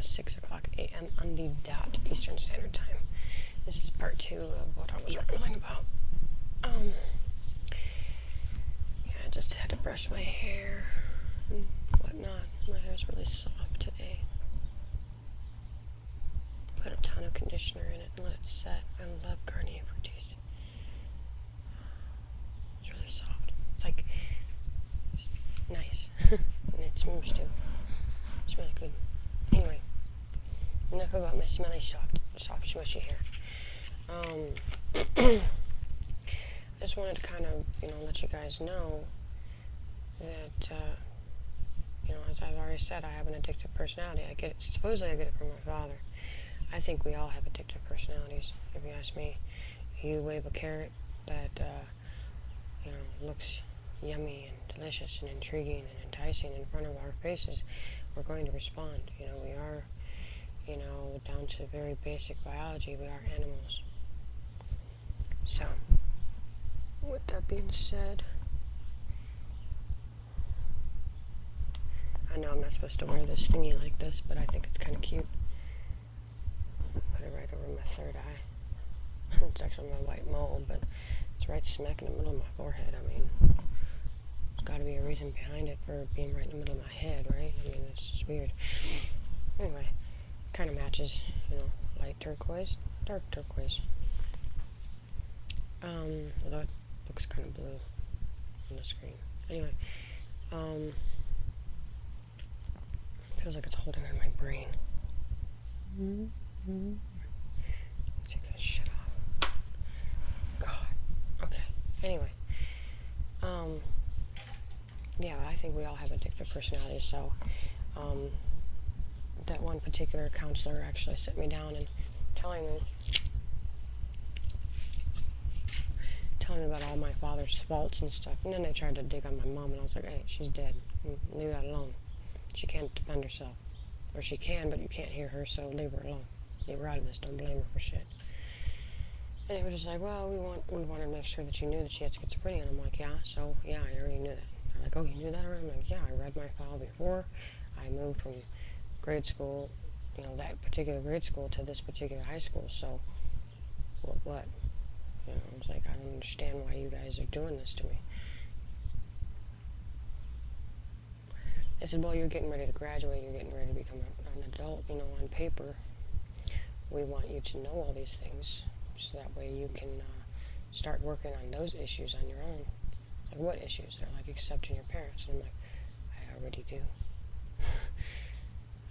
6 o'clock a.m. on the dot Eastern Standard Time. This is part 2 of what I was rambling about. Yeah, I just had to brush my hair and whatnot. My hair's really soft today. Put a ton of conditioner in it and let it set. I love Garnier Fructis. It's really soft. It's like, it's nice. And it smells too. It's really good. Anyway, enough about my smelly, soft, smushy hair. I just wanted to kind of, let you guys know that, as I've already said, I have an addictive personality. Supposedly I get it from my father. I think we all have addictive personalities, if you ask me. You wave a carrot that, looks yummy and delicious and intriguing and enticing in front of our faces, we're going to respond. We are, down to very basic biology, we are animals. So, with that being said, I know I'm not supposed to wear this thingy like this, but I think it's kind of cute. Put it right over my third eye. It's actually my white mole, but it's right smack in the middle of my forehead. I mean, there's got to be a reason behind it for being right in the middle of my head, right? I mean, it's just weird. Anyway, kind of matches, light turquoise, dark turquoise. Although it looks kind of blue on the screen. Anyway, feels like it's holding in my brain. Take that shit off. God. Okay. Anyway, yeah, I think we all have addictive personalities. So, that one particular counselor actually sat me down and telling me about all my father's faults and stuff. And then they tried to dig on my mom, and I was like, hey, she's dead. Leave that alone. She can't defend herself. Or she can, but you can't hear her, so leave her alone. Leave her out of this. Don't blame her for shit. And they were just like, well, we wanted to make sure that you knew that she had schizophrenia. And I'm like, yeah, I already knew that. They're like, oh, you knew that already? I'm like, yeah, I read my file before. I moved from grade school, that particular grade school to this particular high school, so what? I was like, I don't understand why you guys are doing this to me. I said, well, you're getting ready to graduate, you're getting ready to become an adult, on paper. We want you to know all these things, so that way you can start working on those issues on your own. Like, what issues? They're like, accepting your parents. And I'm like, I already do.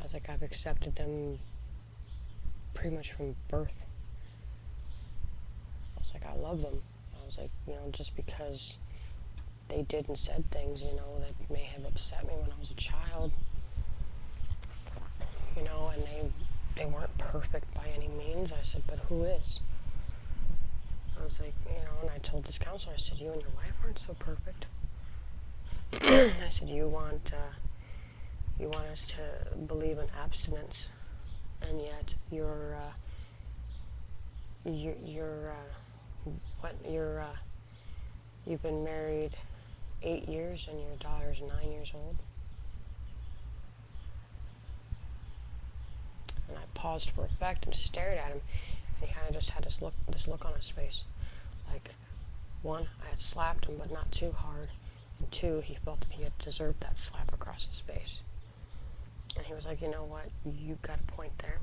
I was like, I've accepted them pretty much from birth. I was like, I love them. I was like, just because they did and said things, that may have upset me when I was a child, and they weren't perfect by any means. I said, but who is? I was like, and I told this counselor, I said, you and your wife aren't so perfect. I said, you want us to believe in abstinence, and yet you've been married 8 years and your daughter's 9 years old. And I paused for effect and stared at him, and he kind of just had this look on his face. Like, one, I had slapped him, but not too hard, and two, he felt that he had deserved that slap across his face. And he was like, you know what, you got a point there.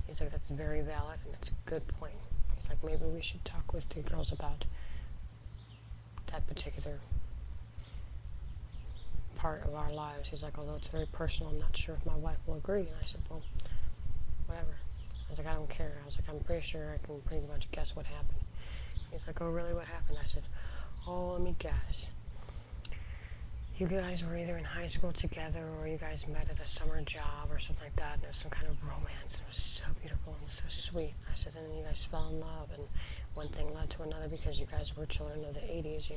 He's like, that's very valid, and it's a good point. He's like, maybe we should talk with the girls about that particular part of our lives. He's like, although it's very personal, I'm not sure if my wife will agree. And I said, well, whatever. I was like, I don't care. I was like, I'm pretty sure I can pretty much guess what happened. He's like, oh, really, what happened? I said, oh, let me guess. You guys were either in high school together or you guys met at a summer job or something like that, and there was some kind of romance. It was so beautiful and so sweet. I said, and then you guys fell in love, and one thing led to another because you guys were children of the 80s,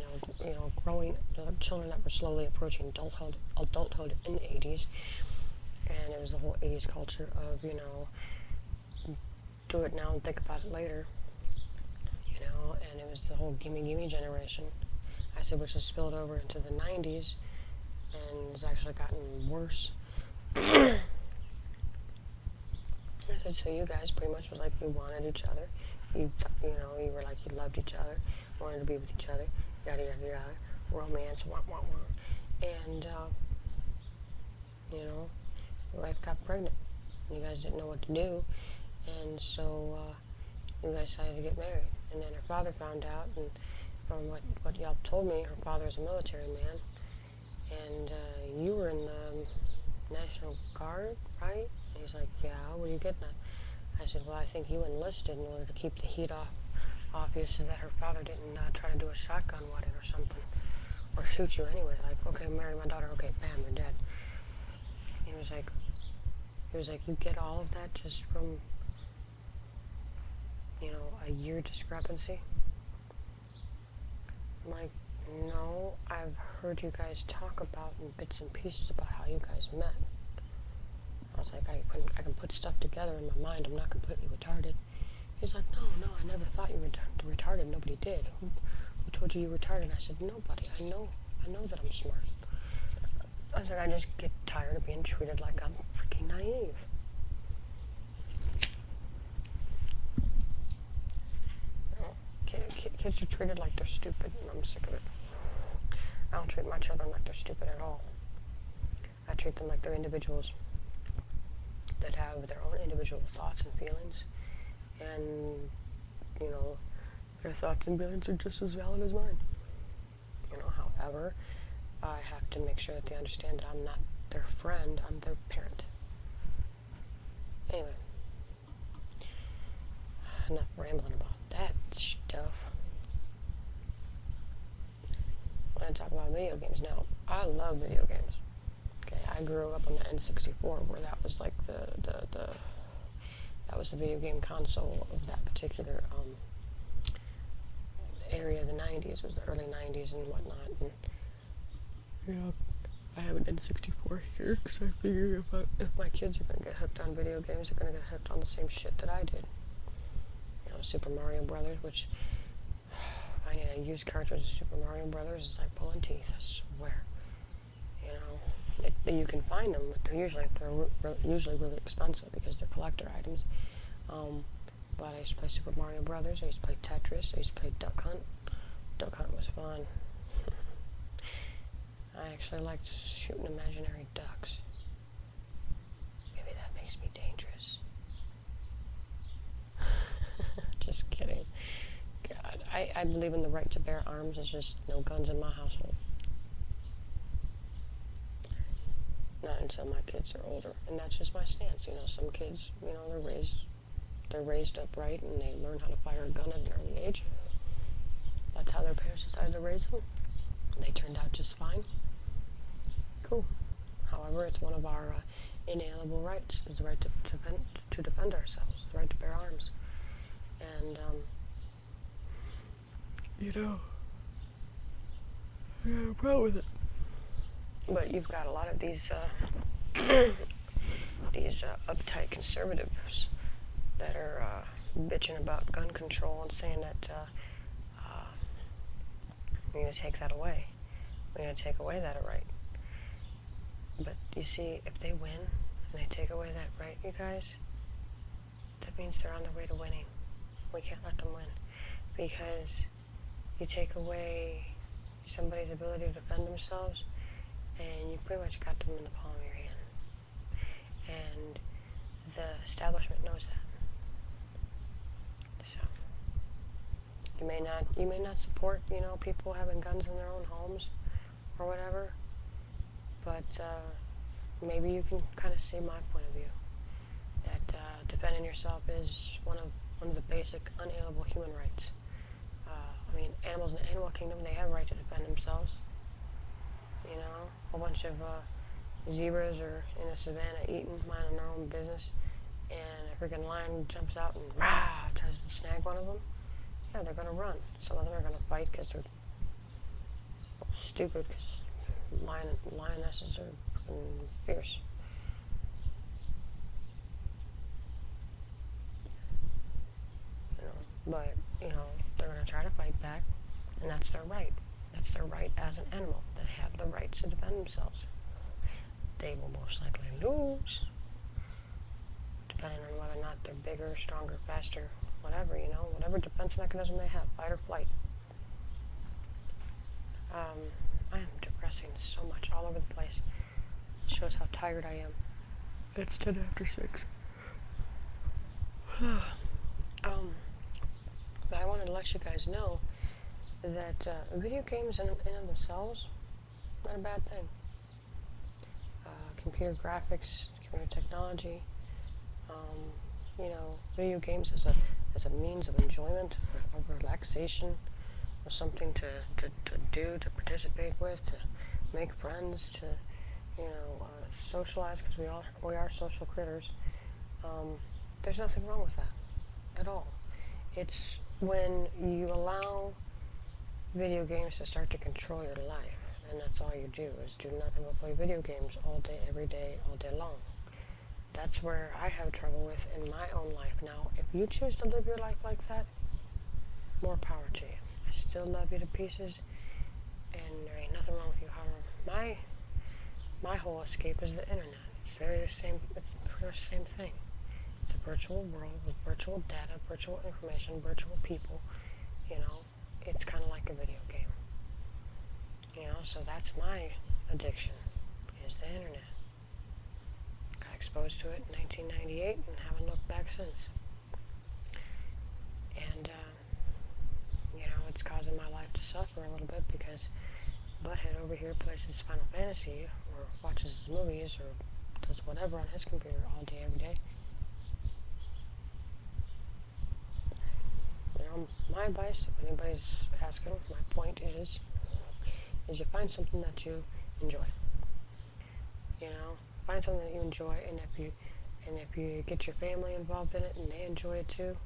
growing children that were slowly approaching adulthood in the 80s. And it was the whole 80s culture of, do it now and think about it later, and it was the whole gimme generation. I said, which has spilled over into the 90s and has actually gotten worse. said, so you guys pretty much was like you wanted each other. You were like you loved each other, wanted to be with each other, yada yada yada, romance, wah wah wah. And your wife got pregnant. And you guys didn't know what to do, and so you guys decided to get married. And then her father found out, and from what y'all told me, her father's a military man, and you were in the National Guard, right? And he's like, yeah, what are you getting at? I said, well, I think you enlisted in order to keep the heat off you so that her father didn't try to do a shotgun wedding or something, or shoot you anyway. Like, okay, marry my daughter, okay, bam, you're dead. He was like, you get all of that just from, a year discrepancy? I'm like, no, I've heard you guys talk about in bits and pieces about how you guys met. I was like, I can put stuff together in my mind. I'm not completely retarded. He's like, no, I never thought you were retarded. Nobody did. Who told you you were retarded? I said, nobody. I know that I'm smart. I was like, I just get tired of being treated like I'm freaking naive. Kids are treated like they're stupid, and I'm sick of it. I don't treat my children like they're stupid at all. I treat them like they're individuals that have their own individual thoughts and feelings, and their thoughts and feelings are just as valid as mine. However, I have to make sure that they understand that I'm not their friend, I'm their parent. Anyway, enough rambling about that stuff. I want to talk about video games now. I love video games. Okay, I grew up on the N64, where that was like that was the video game console of that particular area of the 90s. Was the early 90s and whatnot. And I have an N64 here because I figure if my kids are gonna get hooked on video games, they're gonna get hooked on the same shit that I did. Super Mario Brothers, which finding a used cartridge of Super Mario Brothers is like pulling teeth, I swear. You can find them, but they're usually really expensive because they're collector items. But I used to play Super Mario Brothers, I used to play Tetris, I used to play Duck Hunt. Duck Hunt was fun. I actually liked shooting imaginary ducks. Maybe that makes me dangerous. Just kidding. God, I believe in the right to bear arms. It's just no guns in my household. Not until my kids are older, and that's just my stance. Some kids, they're raised upright, and they learn how to fire a gun at an early age. That's how their parents decided to raise them. They turned out just fine. Cool. However, it's one of our inalienable rights, is the right to defend ourselves, the right to bear arms. And, I have a problem with it. But you've got a lot of these, uptight conservatives that are bitching about gun control and saying that we're going to take that away. We're going to take away that right. But you see, if they win and they take away that right, you guys, that means they're on their way to winning. We can't let them win, because you take away somebody's ability to defend themselves, and you pretty much got them in the palm of your hand. And the establishment knows that. So you may not support, people having guns in their own homes or whatever, but maybe you can kind of see my point of view, that defending yourself is one of the basic unalienable human rights. Animals in the animal kingdom, they have a right to defend themselves. A bunch of zebras are in the savannah eating, minding their own business, and a freaking lion jumps out and tries to snag one of them. Yeah, they're gonna run. Some of them are gonna fight because they're stupid, because lionesses are fierce. But, they're going to try to fight back, and that's their right. That's their right as an animal. They have the right to defend themselves. They will most likely lose, depending on whether or not they're bigger, stronger, faster, whatever, you know, whatever defense mechanism they have, fight or flight. I am digressing so much all over the place. It shows how tired I am. It's 10 after 6. But I wanted to let you guys know that video games in of themselves, not a bad thing. Computer graphics, computer technology, you know, video games as a means of enjoyment, of relaxation, or something to do, to participate with, to make friends, to, you know, socialize, because we are social critters. There's nothing wrong with that at all. It's when you allow video games to start to control your life, and that's all you do, is do nothing but play video games all day, every day, all day long. That's where I have trouble with in my own life. Now, if you choose to live your life like that, more power to you. I still love you to pieces, and there ain't nothing wrong with you. However, my whole escape is the internet. It's pretty much the same thing. It's a virtual world with virtual data, virtual information, virtual people. You know, it's kind of like a video game. You know, so that's my addiction, is the internet. Got exposed to it in 1998 and haven't looked back since. And, you know, it's causing my life to suffer a little bit because Butthead over here plays his Final Fantasy or watches his movies or does whatever on his computer all day, every day. You know, my advice, if anybody's asking, my point is you find something that you enjoy. You know, find something that you enjoy, and if you get your family involved in it and they enjoy it too,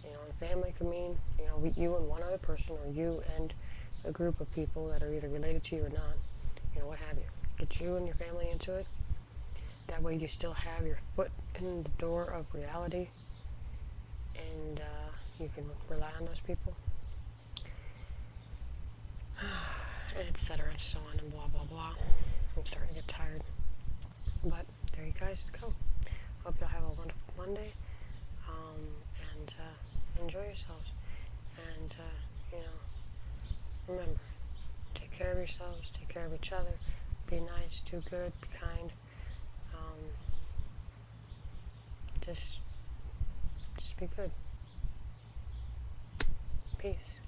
you know, and family can mean, you know, you and one other person, or you and a group of people that are either related to you or not, you know, what have you. Get you and your family into it. That way you still have your foot in the door of reality, and you can rely on those people. And et cetera, and so on, and blah, blah, blah. I'm starting to get tired. But there you guys go. Hope you'll have a wonderful Monday. And enjoy yourselves. And, you know, remember, take care of yourselves, take care of each other. Be nice, do good, be kind. Just be good. Peace.